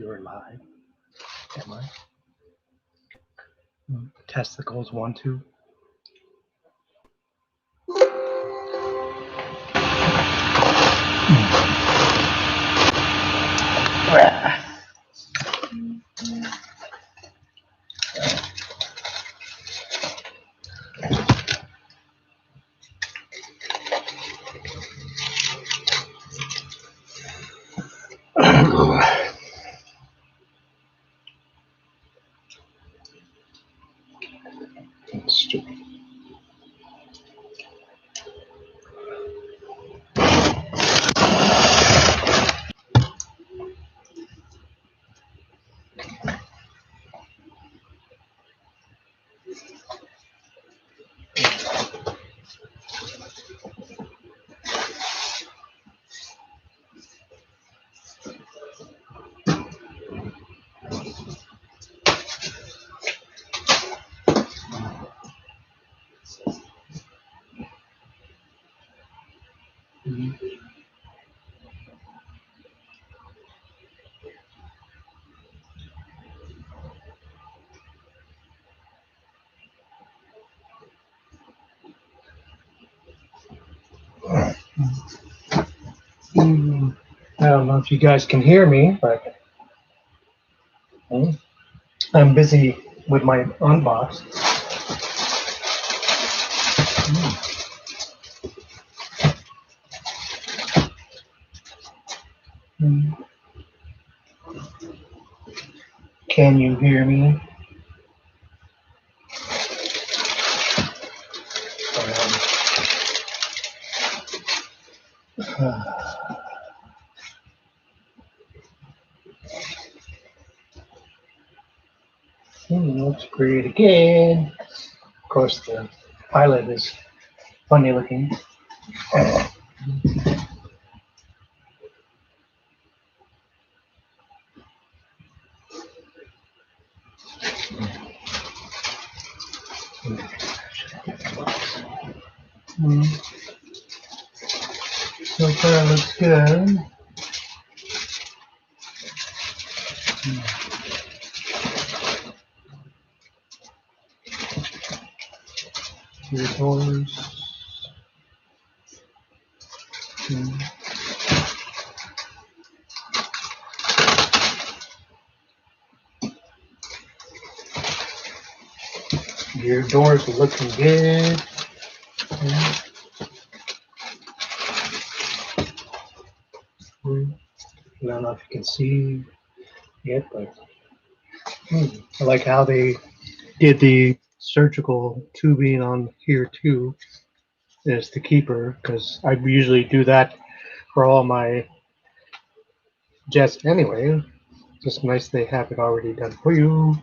You're live. Am I? Testicles 1, 2. Stupid. I don't know if you guys can hear me, but I'm busy with my unbox. Can you hear me? Looks great again. Of course, the pilot is funny looking. So far, looks good. Your doors. Your doors are looking good. I don't know if you can see yet, but I like how they did the surgical tubing on here too. Is the keeper, because I usually do that for all my jets anyway. Just nice they have it already done for you.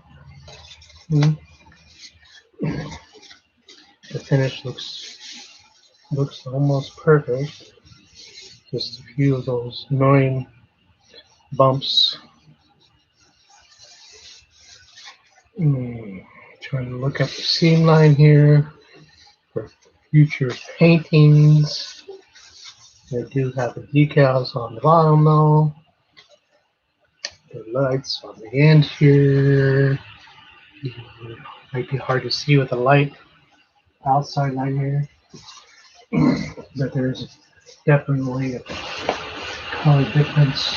The finish looks almost perfect. Just a few of those annoying bumps. Trying to look up the seam line here for future paintings. They do have the decals on the bottom though. The lights on the end here. Might be hard to see with the light outside line here. But there's definitely a color difference.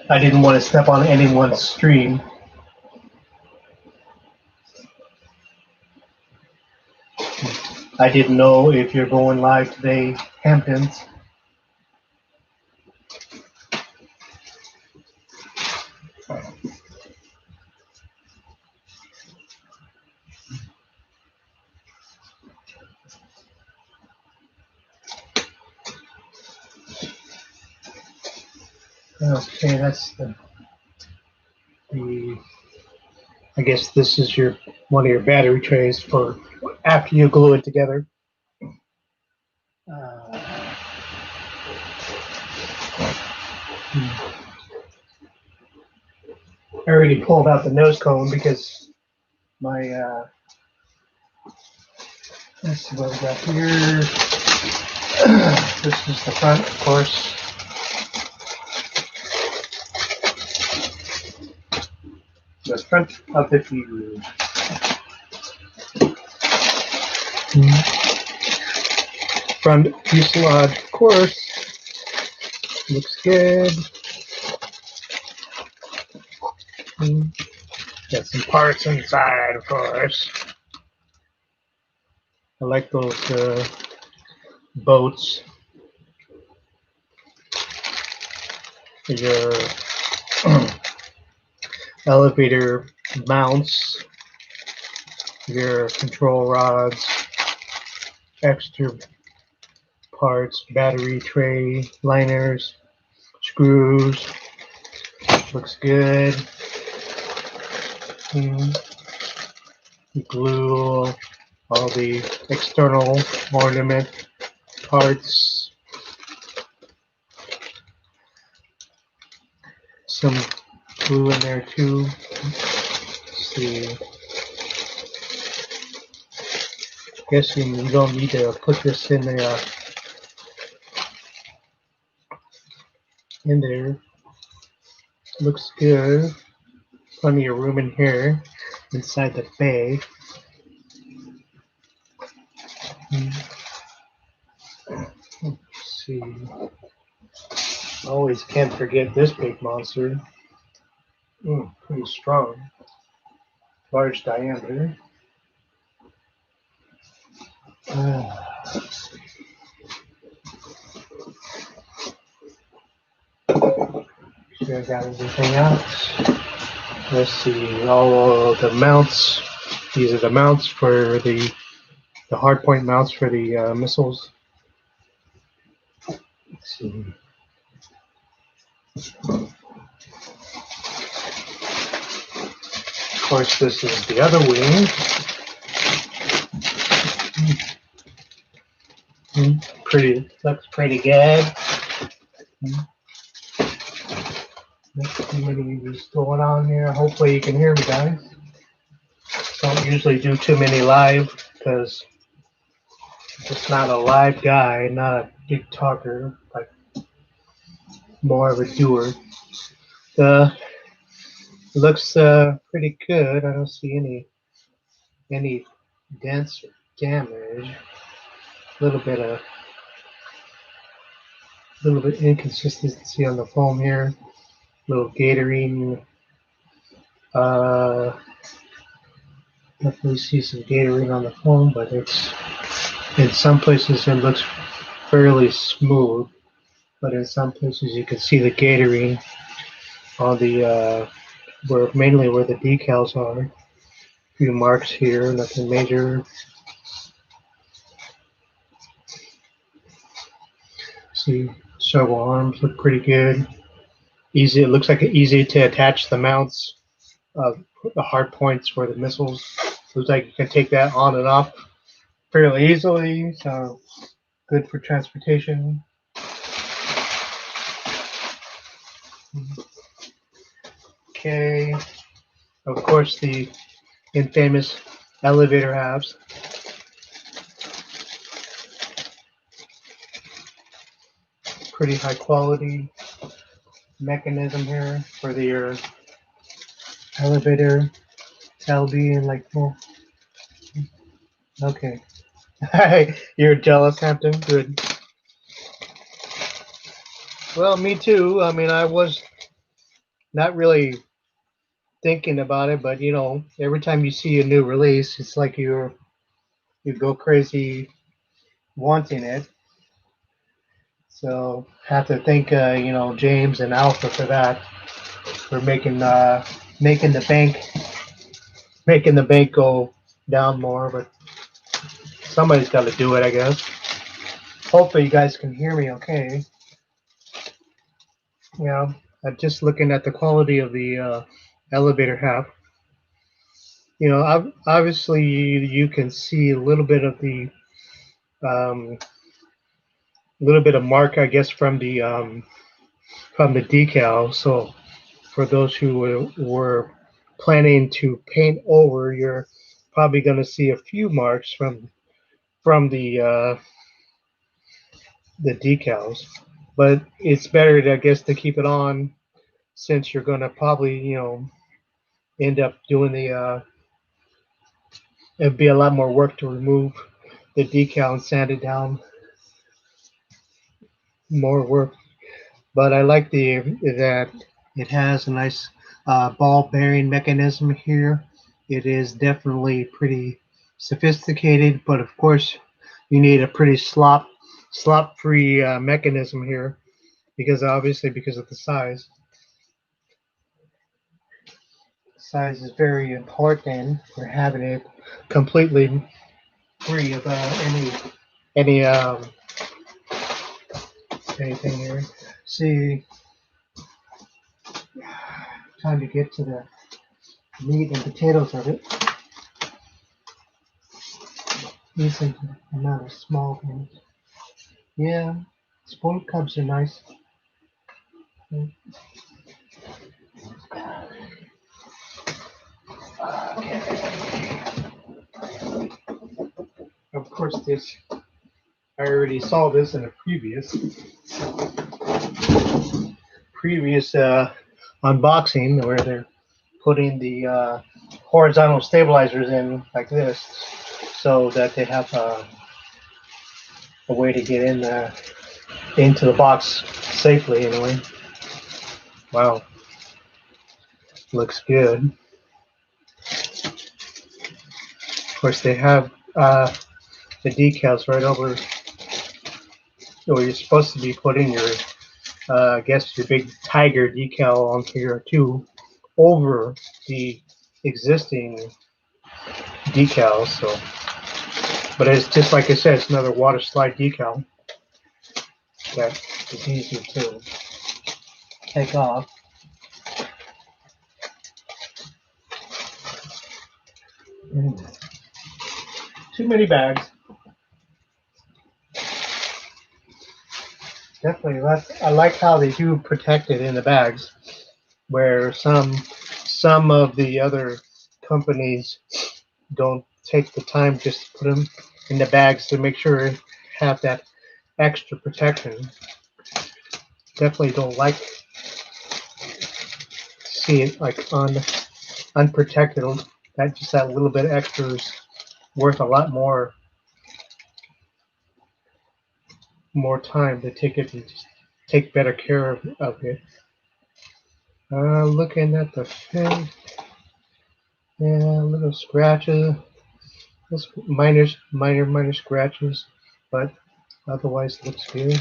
I didn't want to step on anyone's stream. I didn't know if you're going live today, Hamptons. Okay, that's the I guess this is one of your battery trays for after you glue it together. I already pulled out the nose cone because my Let's see what we got here. This is the front, of course. The front of the fuse. Front fuselage, of course. Looks good. Got some parts inside, of course. I like those boats. Your elevator mounts, your control rods, extra parts, battery tray, liners, screws. Looks good. Glue all the external ornament parts. Some glue in there too. Let's see. Guess you don't need to put this in there. Looks good. Plenty of room in here inside the bay. Let's see. Always can't forget this big monster. Pretty strong. Large diameter. Sure I got everything else. Let's see, all of the mounts. These are the mounts for the hardpoint mounts for the missiles. Let's see. Of course, this is the other wing. Looks pretty good. Let's see what is going on here. Hopefully you can hear me, guys. Don't usually do too many live because I'm just not a live guy, not a big talker, like more of a doer. It looks pretty good. I don't see any dents or damage. A little bit inconsistency on the foam here. Little gatoring. Definitely see some gatoring on the foam, but it's in some places it looks fairly smooth. But in some places you can see the gatoring on the mainly where the decals are. A few marks here, nothing major. See, several arms look pretty good. Easy. It looks like easy to attach the mounts of the hard points for the missiles. Looks like you can take that on and off fairly easily. So good for transportation. Okay. Of course, the infamous elevator halves. Pretty high quality mechanism here for the elevator. LB and like, oh, okay. You're jealous, Hampton. Good. Well, me too. I mean, I was not really thinking about it, but you know, every time you see a new release, it's like you go crazy wanting it. So have to thank you know, James and Alpha for that, for making the bank go down more. But somebody's got to do it, I guess. Hopefully you guys can hear me okay. Yeah, I'm just looking at the quality of the elevator half. You know, obviously you can see a little bit of the little bit of mark, I guess, from the decal. So for those who were planning to paint over, you're probably going to see a few marks from from the decals, but it's better, I guess, to keep it on since you're gonna probably, end up doing it'd be a lot more work to remove the decal and sand it down. More work, but I like that it has a nice ball bearing mechanism here. It is definitely pretty sophisticated, but of course you need a pretty slop free mechanism here because obviously because of the size. Size is very important for having it completely free of any anything here. See, time to get to the meat and potatoes of it. These are the amount of small things. Yeah, spoiled cubs are nice. Of course, this I already saw this in a previous unboxing where they're putting the horizontal stabilizers in like this, so that they have a way to get in there into the box safely. Anyway, wow, looks good. Of course, they have the decals right over where you're supposed to be putting your, I guess, your big tiger decal on here too, over the existing decals. So, but it's just like I said, it's another water slide decal that is easy to take off. Too many bags. Definitely, I like how they do protect it in the bags, where some of the other companies don't take the time just to put them in the bags to make sure have that extra protection. Definitely don't like see it like unprotected. That little bit extra is worth a lot more time to take it and just take better care of it. Looking at the fin, yeah, little scratches, just minor scratches, but otherwise looks good.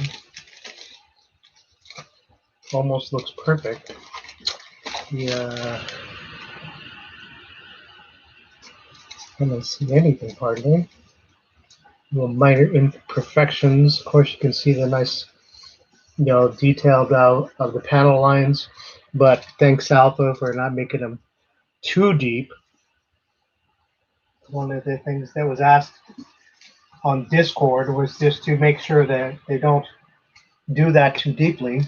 Almost looks perfect. Yeah, I don't see anything hardly. Little minor imperfections. Of course, you can see the nice, detailed out of the panel lines. But thanks Alpha for not making them too deep. One of the things that was asked on Discord was just to make sure that they don't do that too deeply.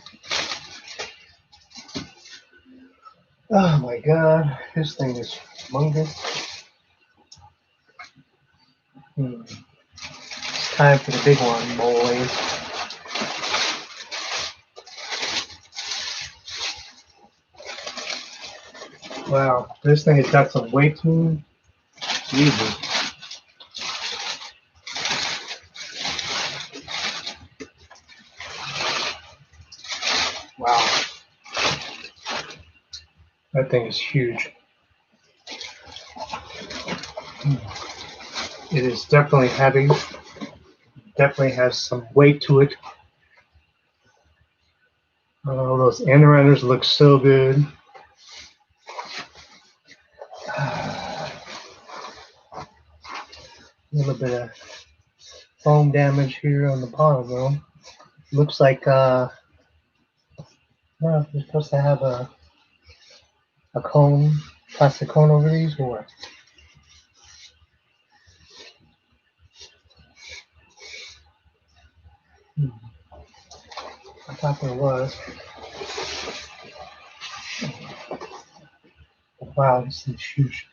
Oh my god, this thing is humongous. It's time for the big one, boys. Wow, this thing has got some weight to it. Jesus. Wow. That thing is huge. It is definitely heavy. Definitely has some weight to it. Oh, those end runners look so good. A little bit of foam damage here on the bottom though. Looks like well, you're supposed to have a cone, plastic cone over these or what? I thought there was. Wow, this is huge.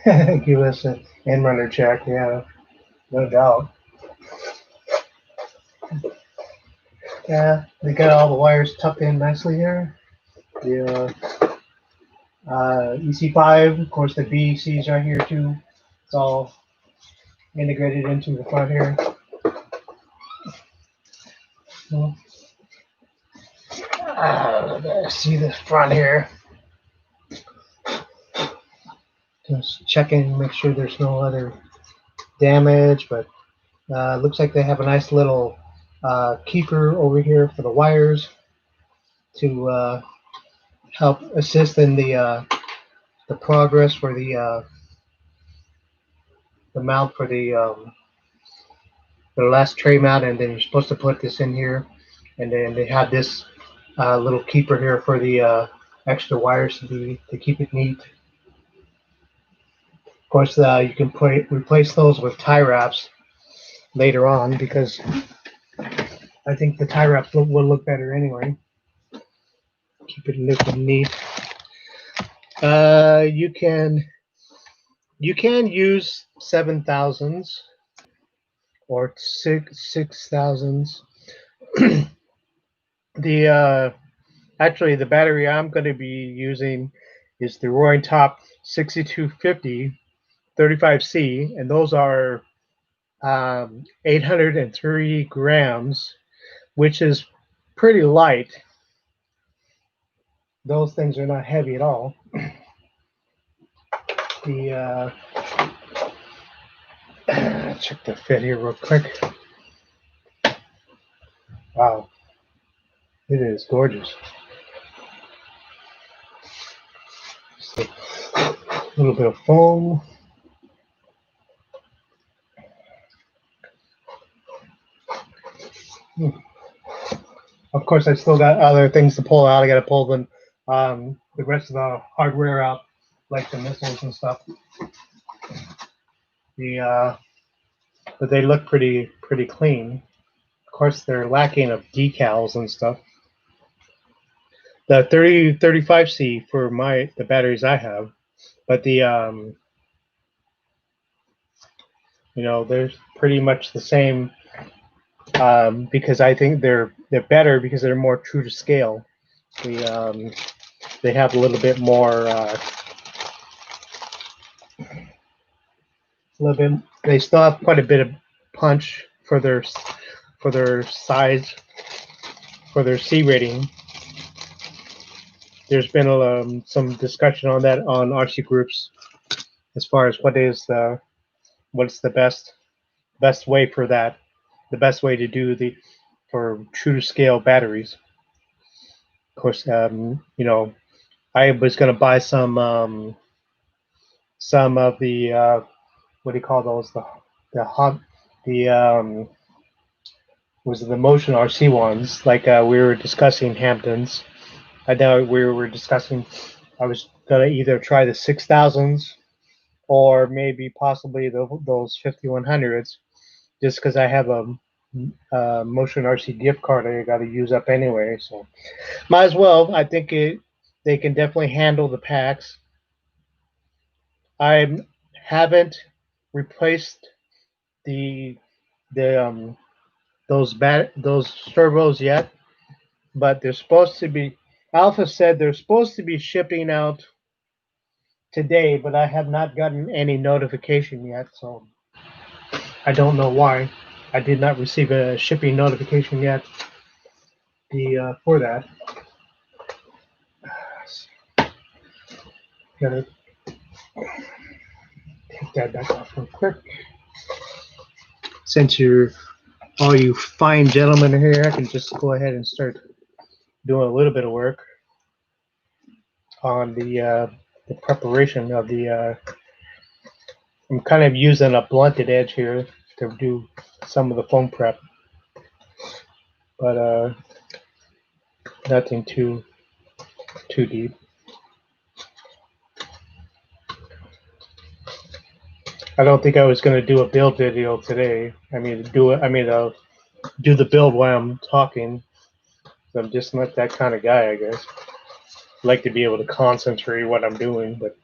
Give us And runner check, yeah, no doubt. Yeah, they got all the wires tucked in nicely here. The EC5, of course, the BECs are here too. It's all integrated into the front here. See the front here. Just checking, make sure there's no other damage, but looks like they have a nice little keeper over here for the wires to help assist in the progress for the mount for the last tray mount, and then you're supposed to put this in here, and then they have this little keeper here for the extra wires to keep it neat. Of course, you can replace those with tie wraps later on, because I think the tie wraps will look better anyway. Keep it looking neat. You can use 7,000s or 6,000s. The actually the battery I'm going to be using is the Roaring Top 6250 35C, and those are 803 grams, which is pretty light. Those things are not heavy at all. The check the fit here real quick. Wow, it is gorgeous. Just a little bit of foam. Of course, I still got other things to pull out. I got to pull the rest of the hardware out, like the missiles and stuff. But they look pretty clean. Of course, they're lacking of decals and stuff. The 35C for the batteries I have, but the they're pretty much the same, because I think they're better because they're more true to scale. They have a little bit more. They still have quite a bit of punch for their size, for their C rating. There's been some discussion on that on RC groups, as far as what's the best way for that, the best way to do for true to scale batteries. Of course, I was going to buy some of the what do you call those, was it the Motion RC ones, like we were discussing Hamptons. I know we were discussing. I was gonna either try the 6,000s or maybe possibly those 5100s, just because I have a Motion RC gift card I got to use up anyway. So might as well. I think they can definitely handle the packs. I haven't replaced those servos yet, but they're supposed to be. Alpha said they're supposed to be shipping out today, but I have not gotten any notification yet, so I don't know why. I did not receive a shipping notification yet. For that, gotta take that back off real quick. Since all you fine gentlemen are here, I can just go ahead and start doing a little bit of work on the preparation of the. I'm kind of using a blunted edge here to do some of the foam prep, but nothing too deep. I don't think I was going to do a build video today. Do the build while I'm talking. I'm just not that kind of guy, I guess. I like to be able to concentrate what I'm doing, but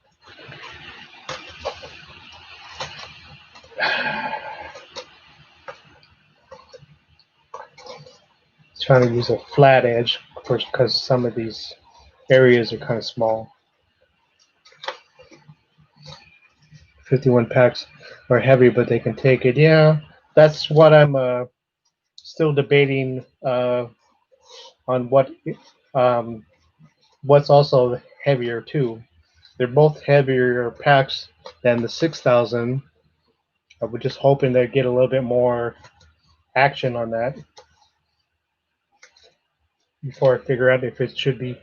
Trying to use a flat edge first because some of these areas are kind of small. 51 packs are heavy, but they can take it. Yeah, that's what I'm still debating on what's also heavier too. They're both heavier packs than the 6,000. I was just hoping they'd get a little bit more action on that before I figure out if it should be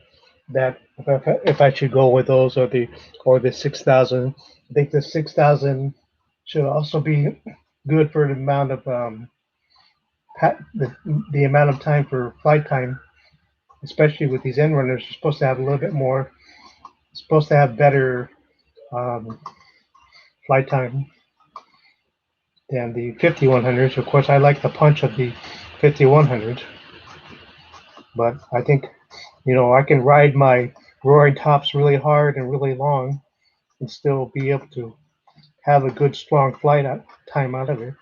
that if I should go with those or the 6,000. I think the 6,000 should also be good for the amount of the amount of time for flight time, especially with these end runners. You're supposed to have a little bit more. Supposed to have better um, flight time than the 5100s. Of course, I like the punch of the 5100s, but I think I can ride my roaring tops really hard and really long and still be able to have a good strong flight time out of it.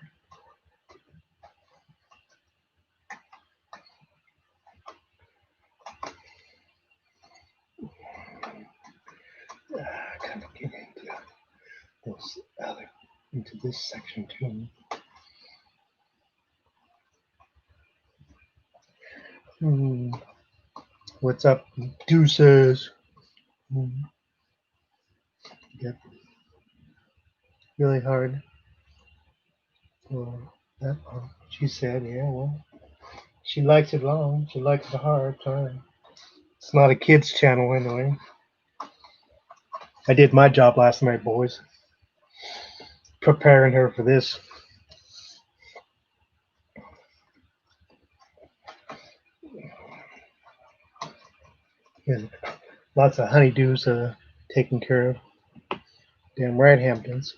Kind of get into this section too. What's up, deuces? Yep. Really hard. She said, yeah, well, she likes it long. She likes it hard. Time. It's not a kids channel anyway. I did my job last night, boys. Preparing her for this. Yeah, lots of honeydews taken care of. Damn right, Hamptons.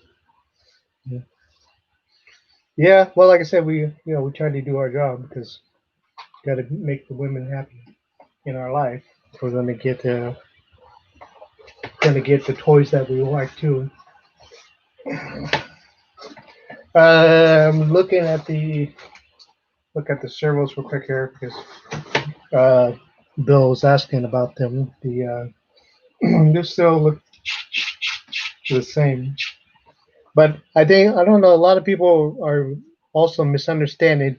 Yeah, well, like I said, we try to do our job because got to make the women happy in our life for them to get the toys that we like too. Looking at the servos real quick here because Bill was asking about them. They still look the same, but I don't know. A lot of people are also misunderstanding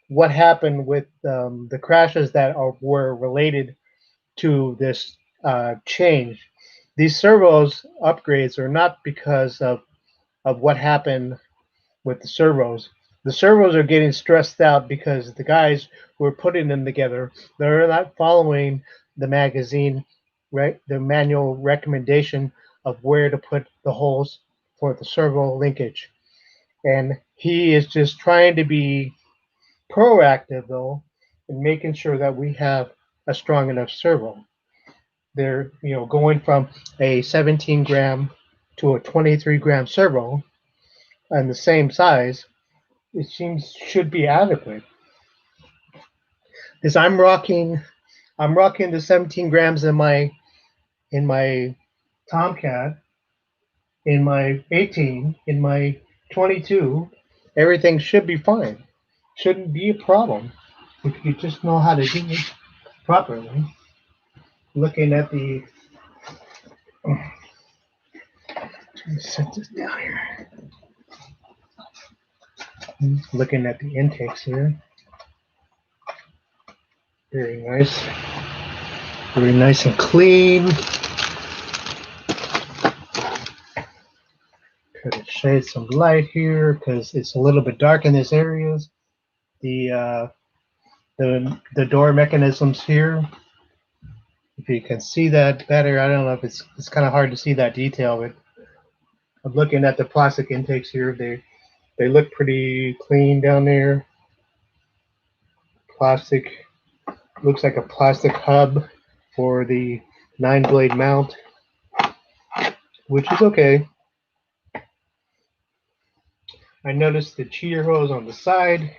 what happened with the crashes that were related to this change. These servos upgrades are not because of what happened with the servos. The servos are getting stressed out because the guys who are putting them together, they're not following the magazine, right? The manual recommendation of where to put the holes for the servo linkage. And he is just trying to be proactive though in making sure that we have a strong enough servo. They're going from a 17 gram to a 23 gram servo and the same size. It seems should be adequate. Because I'm rocking the 17 grams in my Tomcat, in my 18, in my 22. Everything should be fine. Shouldn't be a problem if you just know how to do it properly. Looking at the let me set this down here. Looking at the intakes here. Very nice. Very nice and clean. Try to shade some light here because it's a little bit dark in this area. The door mechanisms here. If you can see that better, I don't know if it's kind of hard to see that detail, but I'm looking at the plastic intakes here. They look pretty clean down there. Plastic looks like a plastic hub for the 9-blade mount, which is okay. I noticed the cheater hose on the side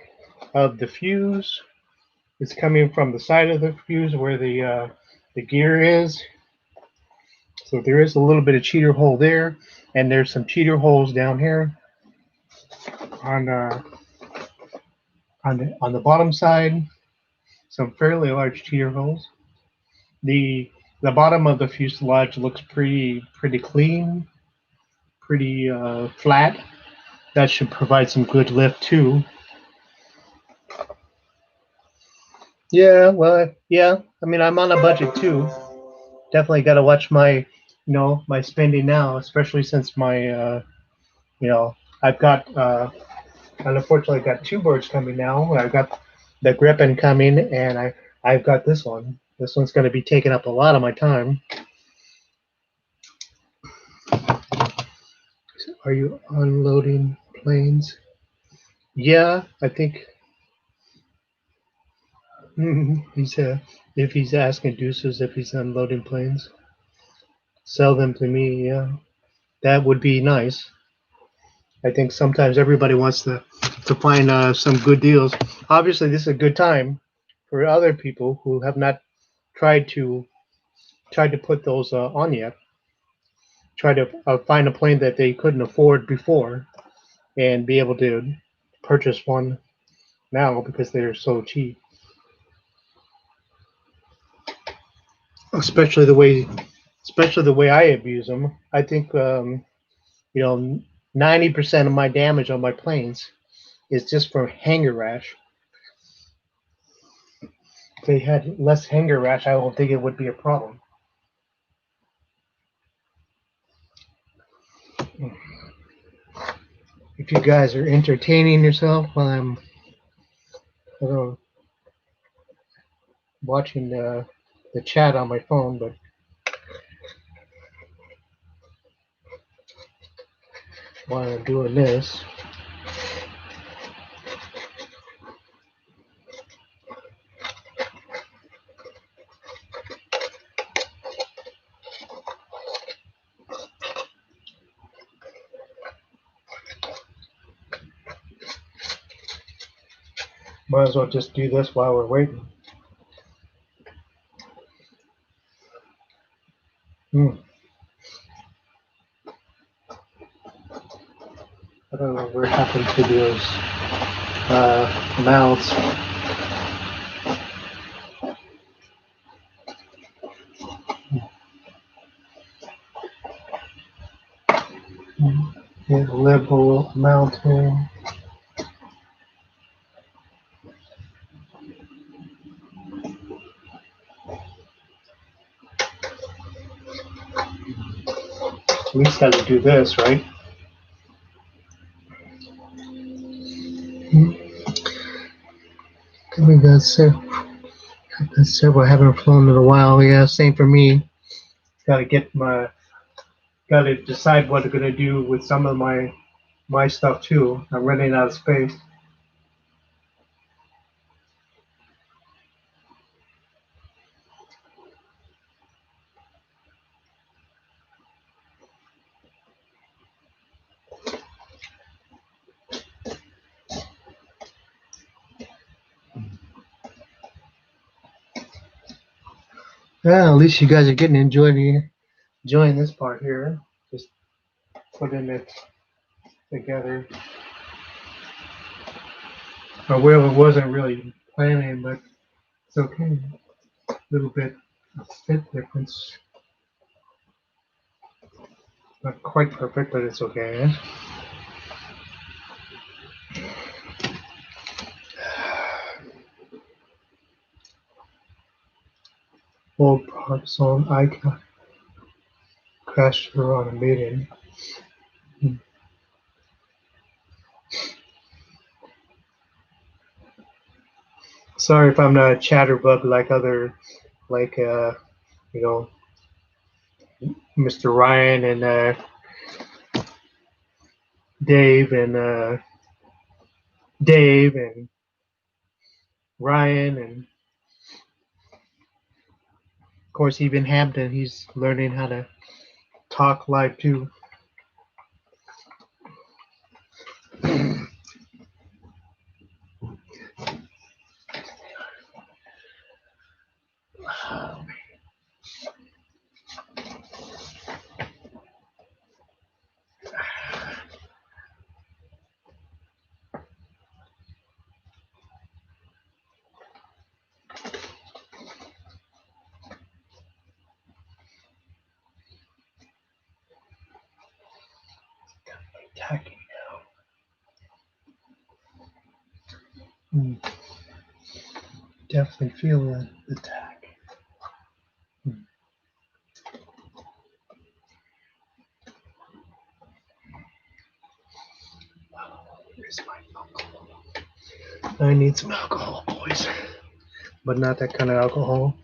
of the fuse is coming from the side of the fuse where the gear is. So there is a little bit of cheater hole there, and there's some cheater holes down here. on on the bottom side, some fairly large teeter holes. The bottom of the fuselage looks pretty clean, pretty flat. That should provide some good lift too. Yeah, well, yeah. I mean, I'm on a budget too. Definitely got to watch my, my spending now, especially since my, I've got, unfortunately, got two birds coming now. I've got the Griffin coming, and I've got this one. This one's going to be taking up a lot of my time. Are you unloading planes? Yeah, I think he's if he's asking Deuces if he's unloading planes, sell them to me. Yeah, that would be nice. I think sometimes everybody wants to find some good deals. Obviously, this is a good time for other people who have not tried to put those on yet. Try to find a plane that they couldn't afford before and be able to purchase one now because they're so cheap. Especially the way I abuse them. I think 90% of my damage on my planes is just from hanger rash. If they had less hanger rash, I don't think it would be a problem. If you guys are entertaining yourself while I'm watching the chat on my phone, but while I'm doing this, might as well just do this while we're waiting. I don't know what happened to those mounts. Yeah, level mounting. We just got to do this, right? We got several. I haven't flown in a while. Yeah, same for me. Got to decide what I'm gonna do with some of my stuff too. I'm running out of space. Well, at least you guys are getting enjoying this part here. Just putting it together. Or well, it wasn't really planning, but it's okay. A little bit of fit difference. Not quite perfect, but it's okay. Old parts on icon crashed her on a meeting. Sorry if I'm not a chatterbug like you know Mr. Ryan and Dave and Dave and Ryan and of course even Hampton. He's learning how to talk live too. tacky now. Definitely feel the tack. Where's my alcohol? I need some alcohol, boys. But not that kind of alcohol.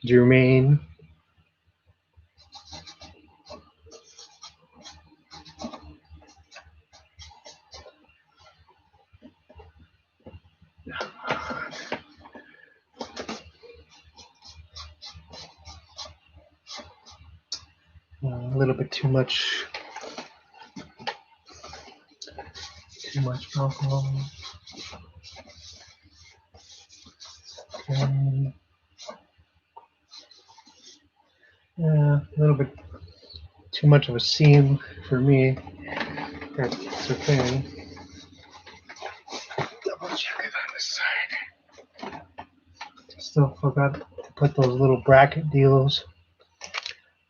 Germaine. A little bit too much alcohol. Okay. Yeah, a little bit too much of a seam for me. That's okay. Double check it on the side. Still forgot to put those little bracket deals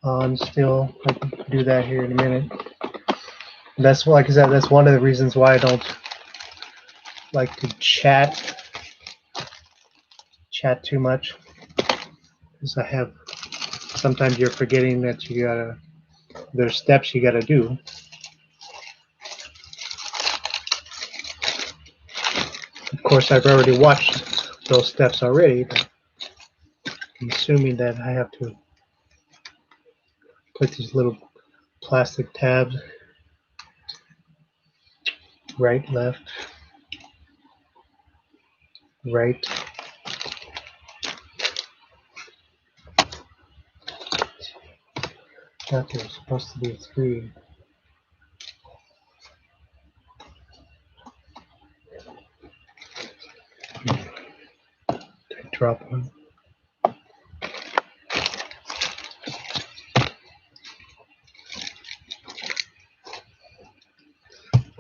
on still. I can do that here in a minute. That's, like I said, that's one of the reasons why I don't like to chat too much, because sometimes you're forgetting that there's steps you gotta do. Of course, I've already watched those steps already, but I'm assuming that I have to put these little plastic tabs, right, left, right. I thought there was supposed to be 3. I drop one.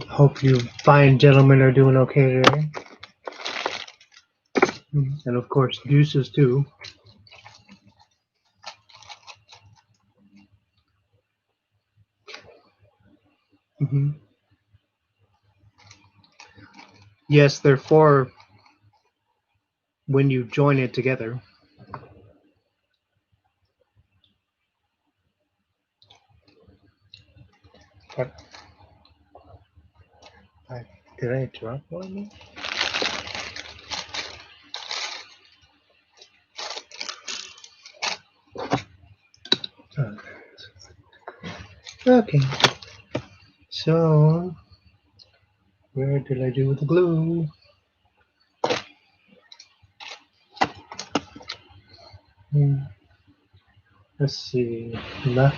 Hope you fine gentlemen are doing okay today. And of course, juices too. Yes, they're for when you join it together. But did I drop one? Okay. So, where did I do with the glue? Let's see. Left.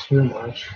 Too much.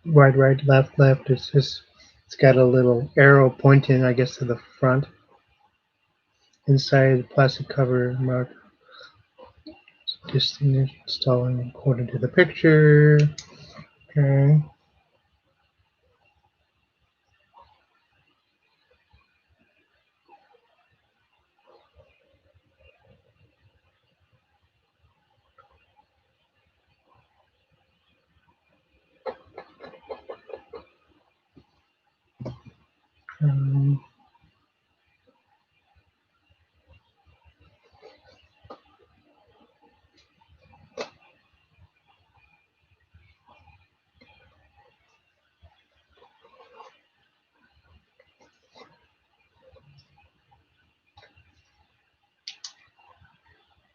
Right, right, left, left. It's got a little arrow pointing, I guess, to the front. Inside the plastic cover mark. Distance installing according to the picture. Okay. Um,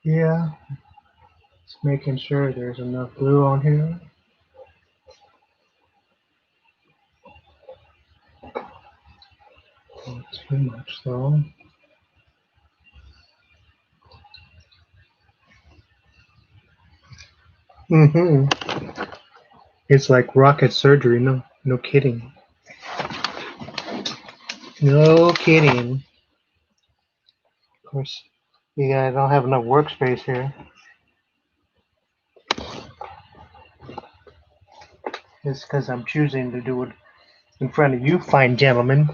yeah, just making sure there's enough glue on here. Not too much though. It's like rocket surgery. No, no kidding. No kidding. Of course, yeah, I don't have enough workspace here. It's because I'm choosing to do it in front of you, fine gentlemen.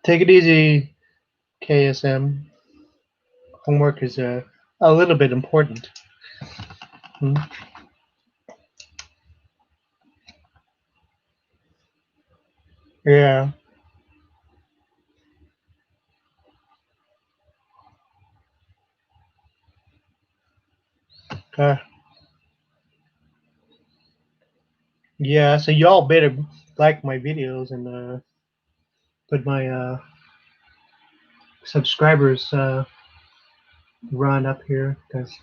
Take it easy, KSM. Homework is a little bit important. Hmm? Yeah. Uh, yeah. So y'all better like my videos and put my subscribers run up here because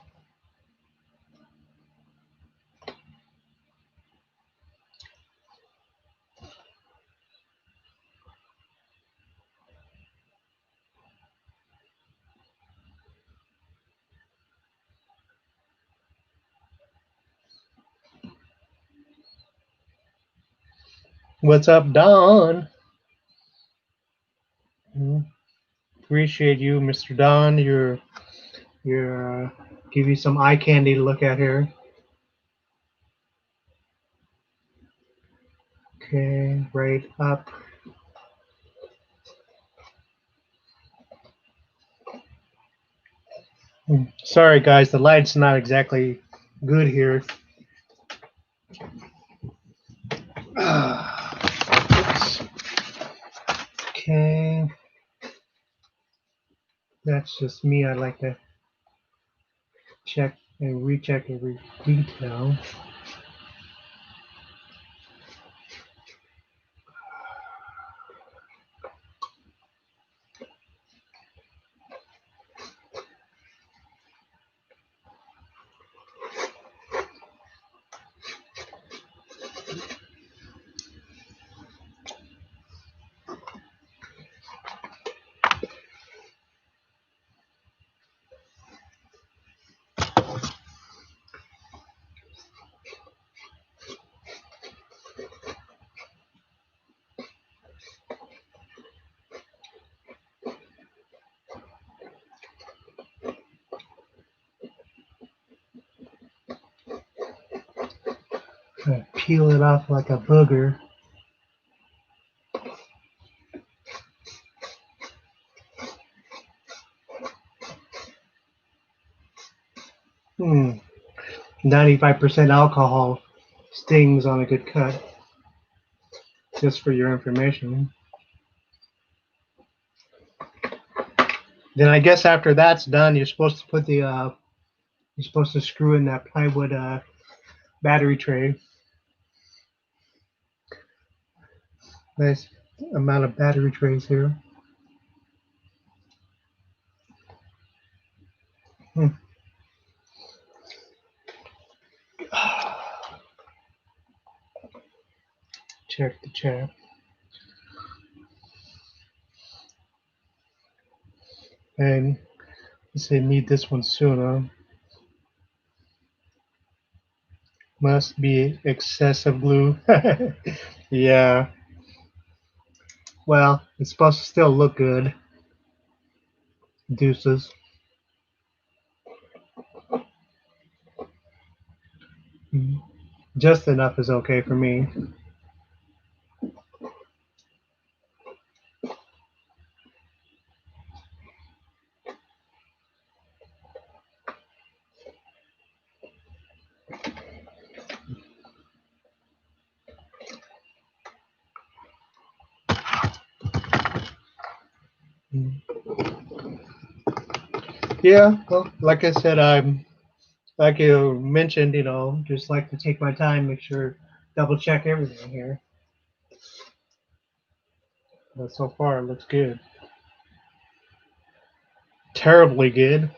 what's up, Don? Hmm. Appreciate you, Mr. Don. You're give you some eye candy to look at here. Okay, right up. Sorry, guys, the light's not exactly good here. Oops. Okay, that's just me. I like to check and recheck every detail. Peel it off like a booger. Hmm. 95% alcohol stings on a good cut. Just for your information. Then I guess after that's done, you're supposed to put the you're supposed to screw in that plywood battery tray. Nice amount of battery trays here. Hmm. Check the chat. And let's say need this one sooner. Must be excessive glue. Yeah. Well, it's supposed to still look good. Deuces. Mhm. Just enough is okay for me. Yeah, well, like I said, I'm like you mentioned, just like to take my time, make sure, double check everything here. But so far, it looks good. Terribly good.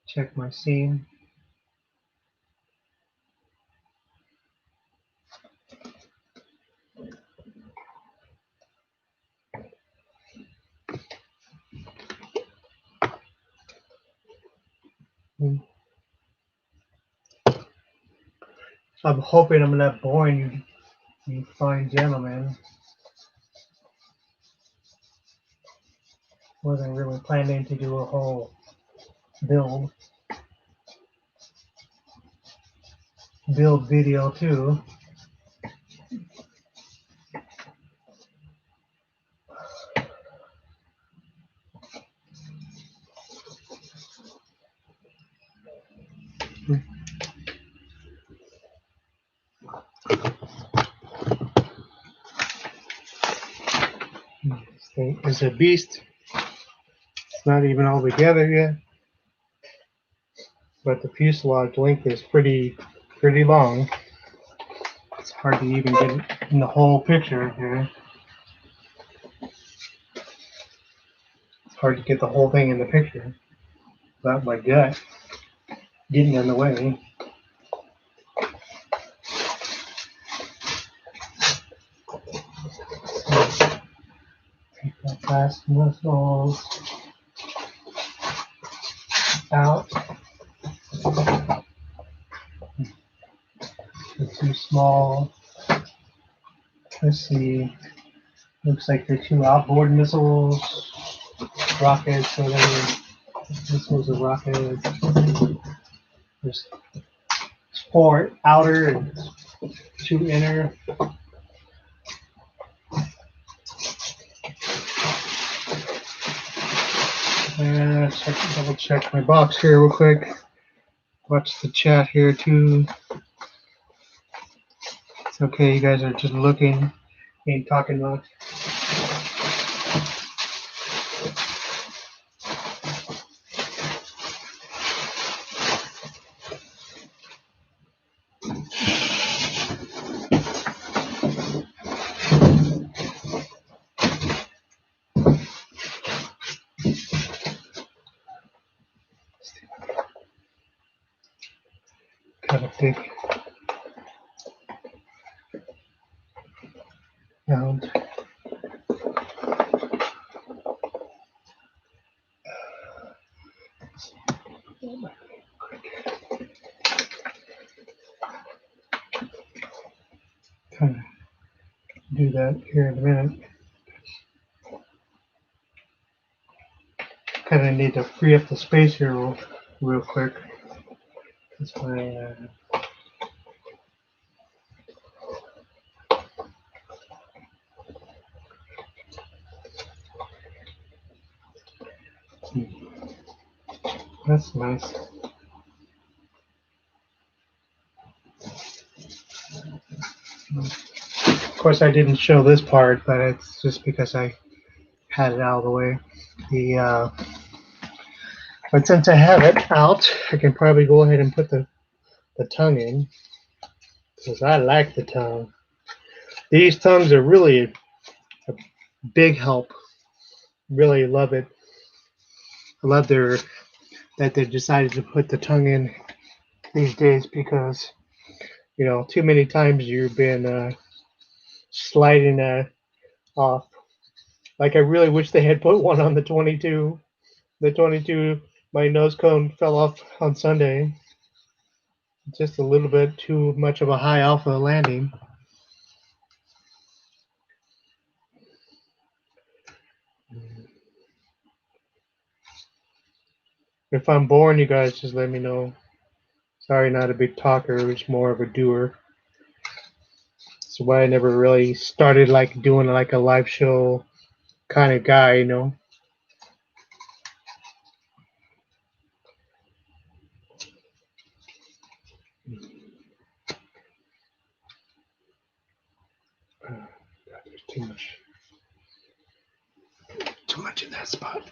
Check my seam. I'm hoping I'm not boring you fine gentlemen. Wasn't really planning to do a whole build video too. This thing is a beast. It's not even all together yet, but the fuselage length is pretty long. It's hard to even get in the whole picture here. It's hard to get the whole thing in the picture without my gut getting in the way. Take that fast muscles out. They're too small. Let's see. Looks like they're two outboard missiles, rockets. So this was a rocket. There's 4 outer and 2 inner. And double check my box here real quick. Watch the chat here too. It's okay, you guys are just looking, ain't talking much. Kind of big round. Kind of do that here in a minute. Kind of need to free up the space here real quick. That's my that's nice. Of course, I didn't show this part, but it's just because I had it out of the way. But since I have it out, I can probably go ahead and put the tongue in, because I like the tongue. These tongues are really a big help. Really love it. I love that they decided to put the tongue in these days, because too many times you've been sliding off. Like, I really wish they had put one on the 22. The 22, my nose cone fell off on Sunday. Just a little bit too much of a high alpha landing. If I'm boring you guys, just let me know. Sorry, not a big talker. I was more of a doer. That's why I never really started like doing like a live show kind of guy, you know. God, there's too much in that spot.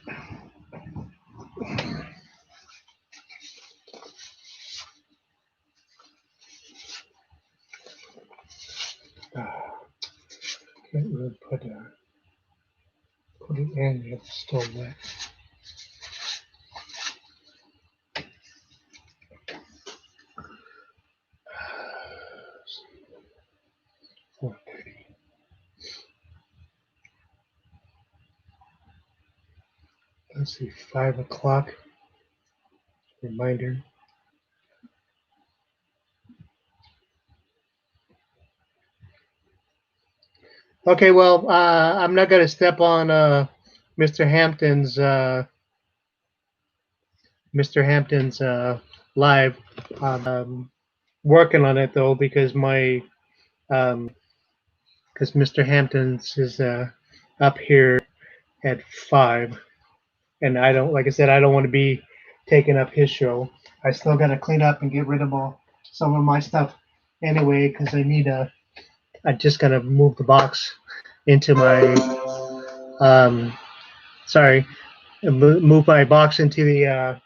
Can't really put it in. It's still wet. Let's see, 5 o'clock. Reminder. Okay, well, I'm not going to step on Mr. Hampton's live. Working on it though because my because Mr. Hampton's is up here at 5, and I don't, like I said, I don't want to be taking up his show. I still got to clean up and get rid of some of my stuff anyway because I just got to move the box into my sorry, move my box into the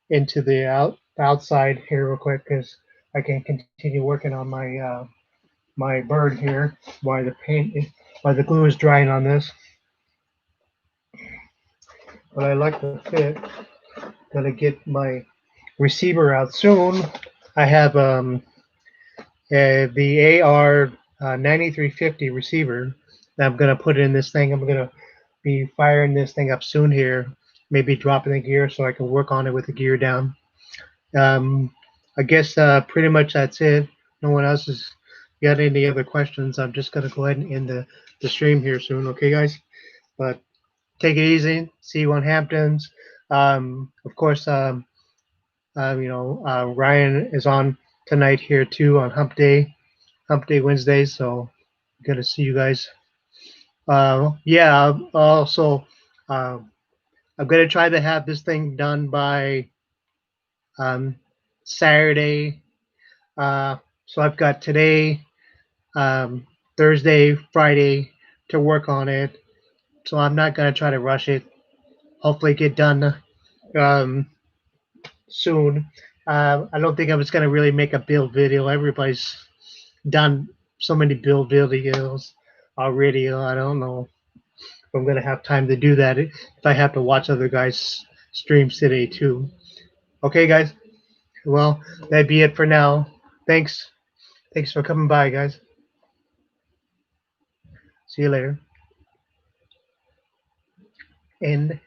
into the outside here real quick because I can continue working on my bird here while while the glue is drying on this. But I like the fit. Gotta get my receiver out soon. I have the AR 9350 receiver that I'm gonna put in this thing. I'm gonna be firing this thing up soon here. Maybe dropping the gear so I can work on it with the gear down. I guess pretty much that's it. No one else has got any other questions. I'm just gonna go ahead and end the stream here soon. Okay, guys. But take it easy. See you on Hamptons. Of course, Ryan is on tonight here too on Hump Day Wednesday. So good to see you guys. Yeah. Also, I'm gonna try to have this thing done by Saturday. So I've got today, Thursday, Friday to work on it. So I'm not gonna try to rush it. Hopefully, get done um, soon. I don't think I was gonna really make a build video. Everybody's done so many build videos already. I don't know if I'm gonna have time to do that if I have to watch other guys streams today too. Okay, guys. Well, that'd be it for now. Thanks. Thanks for coming by, guys. See you later. End.